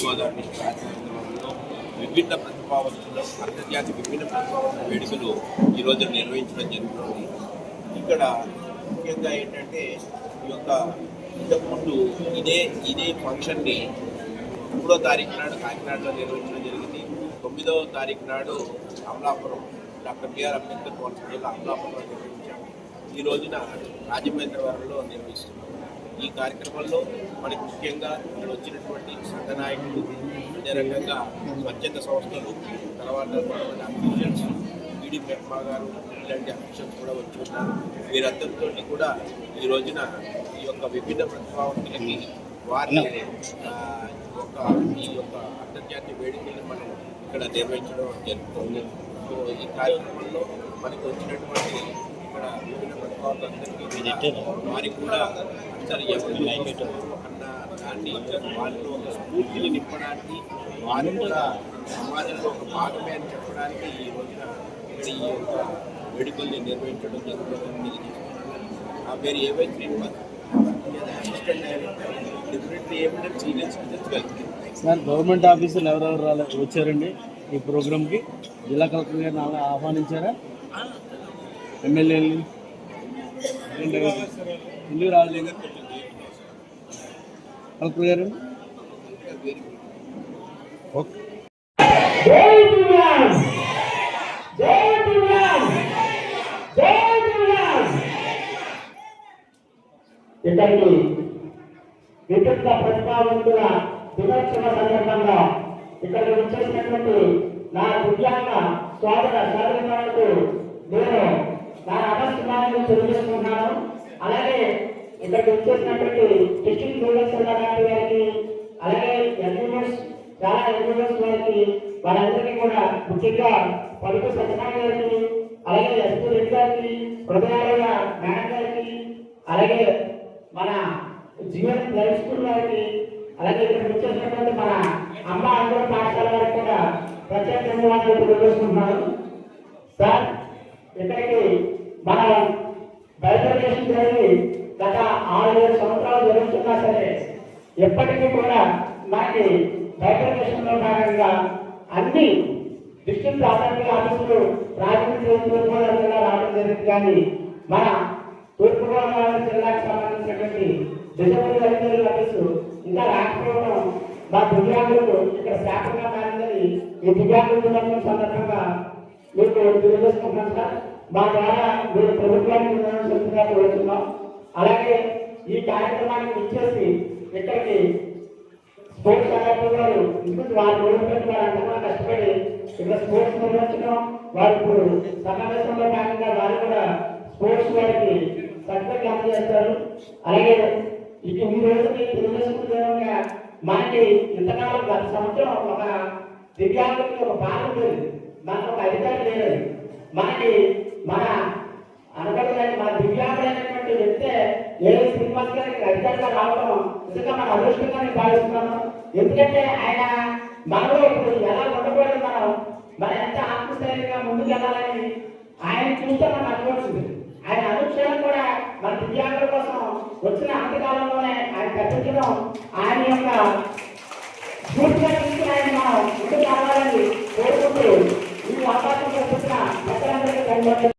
గోదావరి విభిన్న ప్రతిభావంతులు అంతర్జాతీయ విభిన్న ప్రతిభావంతుల వేడుకలు ఈరోజు నిర్వహించడం జరుగుతుంది. ఇక్కడ ముఖ్యంగా ఏంటంటే ఈ యొక్క ఇంతకుముందు ఇదే ఫంక్షన్ని 3వ తారీఖు నాడు కాకినాడలో నిర్వహించడం జరిగింది. 9వ తారీఖు నాడు అమలాపురం డాక్టర్ బిఆర్ అంబేద్కర్ కోనసీమ జిల్లా అమలాపురంలో నిర్వహించాము. ఈ రోజున రాజమహేంద్రవరంలో నిర్వహిస్తున్నాము. ఈ కార్యక్రమంలో మనకి ముఖ్యంగా ఇక్కడ వచ్చినటువంటి సంఘ నాయకులు, అదే రకంగా స్వచ్ఛంద సంస్థలు, తర్వాత అఫీషియల్స్, ఈడీ మెహ్మా గారు ఇలాంటి అఫీషియల్స్ కూడా వచ్చి ఉన్నారు. వీరందరితో కూడా ఈ రోజున ఈ యొక్క విభిన్న ప్రతిభావంతులకి వారి ఈ యొక్క అంతర్జాతీయ వేడుకలను మనం ఇక్కడ నిర్వహించడం జరుగుతుంది. సో ఈ కార్యక్రమంలో మనకి వచ్చినటువంటి ఇక్కడ విభిన్న ప్రతిభావంతులందరికీ వారికి కూడా అందరు ఎవరు అన్న దాన్ని వాళ్ళలో ఒక స్ఫూర్తిని నింపడానికి, వారు కూడా సమాజంలో ఒక భాగమే అని చెప్పడానికి ఈ రోజున ఇక్కడ ఈ యొక్క వేడుకల్ని నిర్వహించడం జరుగుతుందని తెలియజేస్తున్నాను. ఆ పేరు A Y Srinivas, assistant director, differently abled senior citizens welfare. Sir, government ఆఫీసులు ఎవరెవరు వచ్చారండి ఈ ప్రోగ్రామ్కి? జిల్లా కలెక్టర్ గారిని ఆహ్వానించారా? ఎమ్మెల్యేలు ఎందుకు రాలేదు? కలెక్టర్ గారు ఓకే. ఇక్కడికి విభిన్న ప్రతిభావంతుల దినోత్సవ సందర్భంగా ఇక్కడికి వచ్చేసినటువంటి నా దివ్యాంగ సోదరులకు నేను నా నమస్కారాలు తెలియజేస్తున్నాను. అలాగే ఇక్కడికి వచ్చేసినటువంటి డిస్ట్రిక్ట్ రూరల్ సెక్రటరీ గారికి, అలాగే ఎన్యూనివర్స్ చాలా ఎన్యూనివర్స్ వారికి, వారందరికీ కూడా ముఖ్యంగా పలుకు సత్యనారాయణ గారికి, అలాగే ఎస్పీ రెడ్డి గారికి, హృదయాలయ మేడం గారికి, అలాగే మన జీవన్ హై స్కూల్ వారికి, అలాగే ఇక్కడ వచ్చేసినటువంటి మన అమ్మ అందరూ పాఠశాల వారికి కూడా ప్రత్యేక ధన్యవాదాలు తెలియజేసుకుంటున్నాను. సార్, ఇక్కడికి మన బైఫర్కేషన్ జరిగి గత 6-7 సంవత్సరాలు జరుగుతున్నా సరే ఎప్పటికీ కూడా మనకి బైఫర్కేషన్లో భాగంగా అన్ని డిస్ట్రిక్ట్ అథారిటీ ఆఫీసులు తూర్పుగోదావరి జిల్లా రావడం జరిగింది. కానీ మన తూర్పుగోదావరి జిల్లాకు సంబంధించినటువంటి డిజబుల్ వెల్ఫేర్ ఆఫీసు ఇంకా రాకపోవడం మా దివ్యాంగులకు ఇక్కడ శాఖగా మారిందని ఈ దివ్యాంగుల దినోత్సవం సందర్భంగా మీకు తెలియజేసుకుంటున్నాం సార్. మా ద్వారా మీరు ప్రభుత్వానికి కోరుతున్నాం. అలాగే ఈ కార్యక్రమానికి ఇచ్చేసి ఇక్కడికి స్పోర్ట్స్ అకాడమీ వారు ఇంకొంచెం వారి రోజులకి వారు అంతగా కష్టపడి ఇక్కడ స్పోర్ట్స్ నిర్వహించడం, వారు ఇప్పుడు సమావేశంలో భాగంగా వారు కూడా స్పోర్ట్స్ వారికి సర్టిఫికెట్ అందజేస్తారు. అలాగే ఈ రోజుకి తెలియజేసుకుంటే మనకి ఇంతకాలం గత సంవత్సరం ఒక దివ్యాంగులకి ఒక బాధ లేదు, మనకు ఒక అధికారం లేదు. మనకి మన అనగలని మన దివ్యాంగులైనటువంటి వ్యక్తే శ్రీనివాస్ గారికి అధికారిగా రావడం నిజంగా మన అదృష్టంగా నేను భావిస్తున్నాను. ఎందుకంటే ఆయన మనలో ఇప్పుడు ఎలా ఉండకూడదు, మనం ఎంత ఆత్మస్థైర్యంగా ముందుకు వెళ్ళాలని ఆయన చూస్తే మనకు అర్థమవుతుంది. ఆయన అనుక్షణం కూడా మన దివ్యాంగుల కోసం వచ్చిన అంతకాలంలోనే ఆయన కట్టించడం, ఆయన యొక్క పూర్తిగా తీసుకుని ఆయన మనం ముందుకు రావాలని కోరుకుంటూ ఈ అవకాశం కల్పించిన ప్రజలందరికీ ధన్యవాదాలు.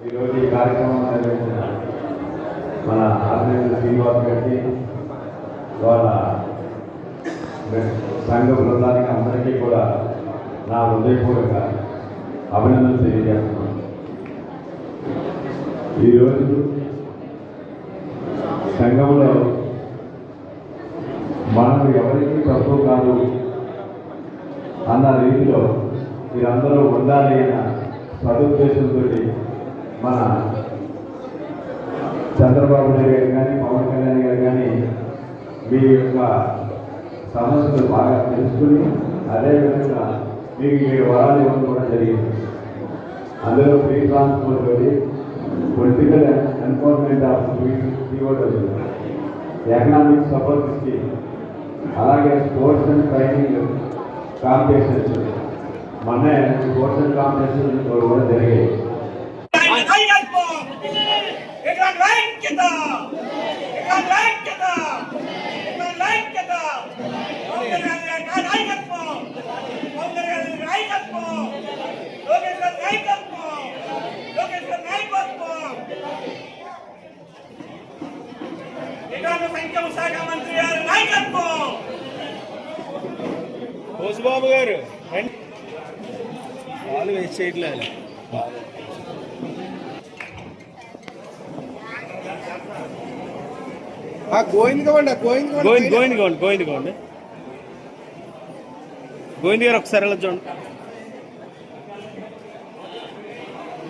ఈరోజు ఈ కార్యక్రమం నిర్వహించిన శ్రీనివాస్ గారికి వాళ్ళ సంఘ బృందానికి అందరికీ కూడా నా హృదయపూర్వక అభినందనలు తెలియజేస్తున్నాను. ఈరోజు సంఘంలో మనం ఎవరికి తక్కువ కాదు అన్న రీతిలో మీరందరూ ఉండాలి అన్న సదుద్దేశంతో మన చంద్రబాబు నాయుడు గారు కానీ పవన్ కళ్యాణ్ గారు కానీ మీ యొక్క సమస్యలు బాగా తెలుసుకుని అదేవిధంగా మీకు 7 వరాలు ఇవ్వడం కూడా జరిగింది. అందులో free transport, political enforcement of POW, economic support scheme, అలాగే స్పోర్ట్స్ అండ్ ట్రైనింగ్ కాంపిటీషన్స్, మొన్న స్పోర్ట్స్ అండ్ కాంపిటీషన్స్ కూడా జరిగాయి. బాబు గారు వాళ్ళు వేస్ట్ చేయట్లేదు. గోవింద్ గారు ఒకసారి వెళ్ళి చూడండి.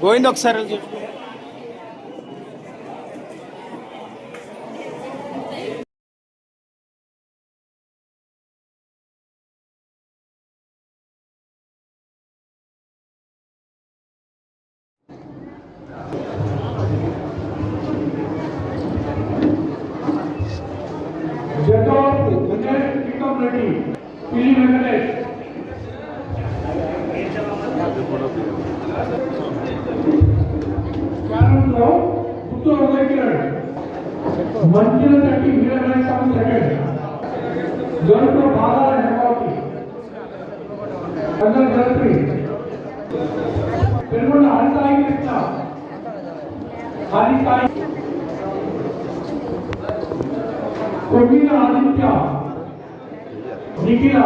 గోవింద్ ఒకసారి వెళ్ళి చూడండి. మంచిగా తట్టి 27 సెకండ్ జోన్తో బాగా నెలకొల్పి అందరూ కలిపి పెరుగున్న హరిసాయి కృష్ణ హరిసాయి కొమ్మిన ఆదిత్య నిఖిల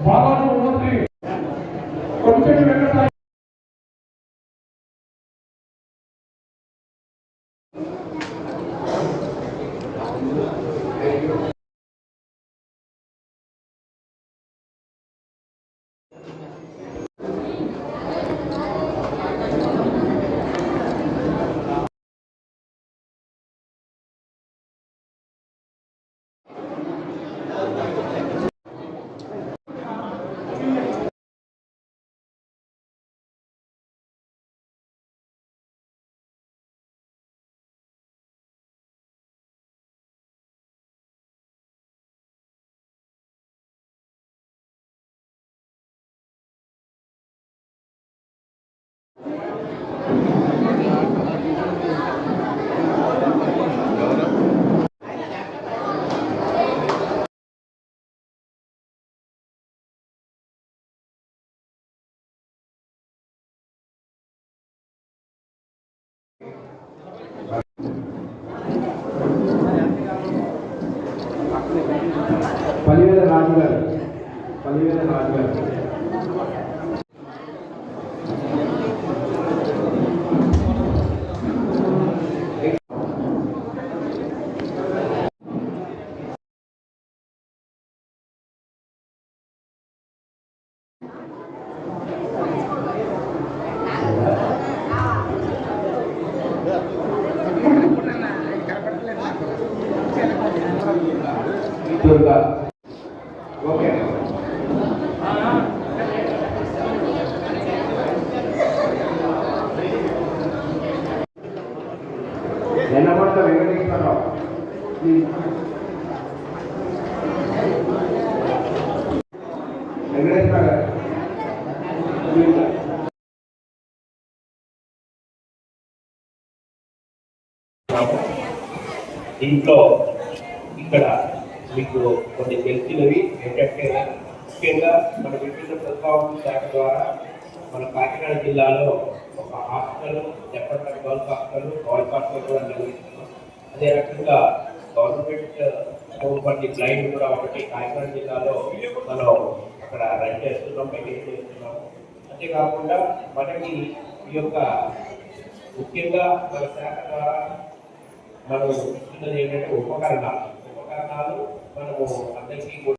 బాబా మంత్రి కొంచెం వెంకటరాయ పల్లివేల రాజు గారు ఓకే ఎన్నపట్ల వెంకటేశ్వరరావు వెంకటేశ్వర గారు దీంట్లో ఇక్కడ మీకు కొన్ని తెలిసినవి ఏంటంటే ముఖ్యంగా మన విభిన్న ప్రతిభావంతుల శాఖ ద్వారా మన కాకినాడ జిల్లాలో ఒక హాస్టల్, జపట్ల గర్ల్స్ హాస్టల్, బాయ్స్ హాస్టల్ కూడా నిర్వహిస్తున్నాం. అదే రకంగా government home for the blind కూడా ఒకటి కాకినాడ జిల్లాలో మనం అక్కడ రన్ చేస్తున్నాం, మెయింటైన్ చేస్తున్నాం. అంతేకాకుండా మనకి ఈ యొక్క ముఖ్యంగా మన శాఖ ద్వారా మనం ఇస్తున్నది ఏంటంటే ఉపకరణాలు మనము అందరికీ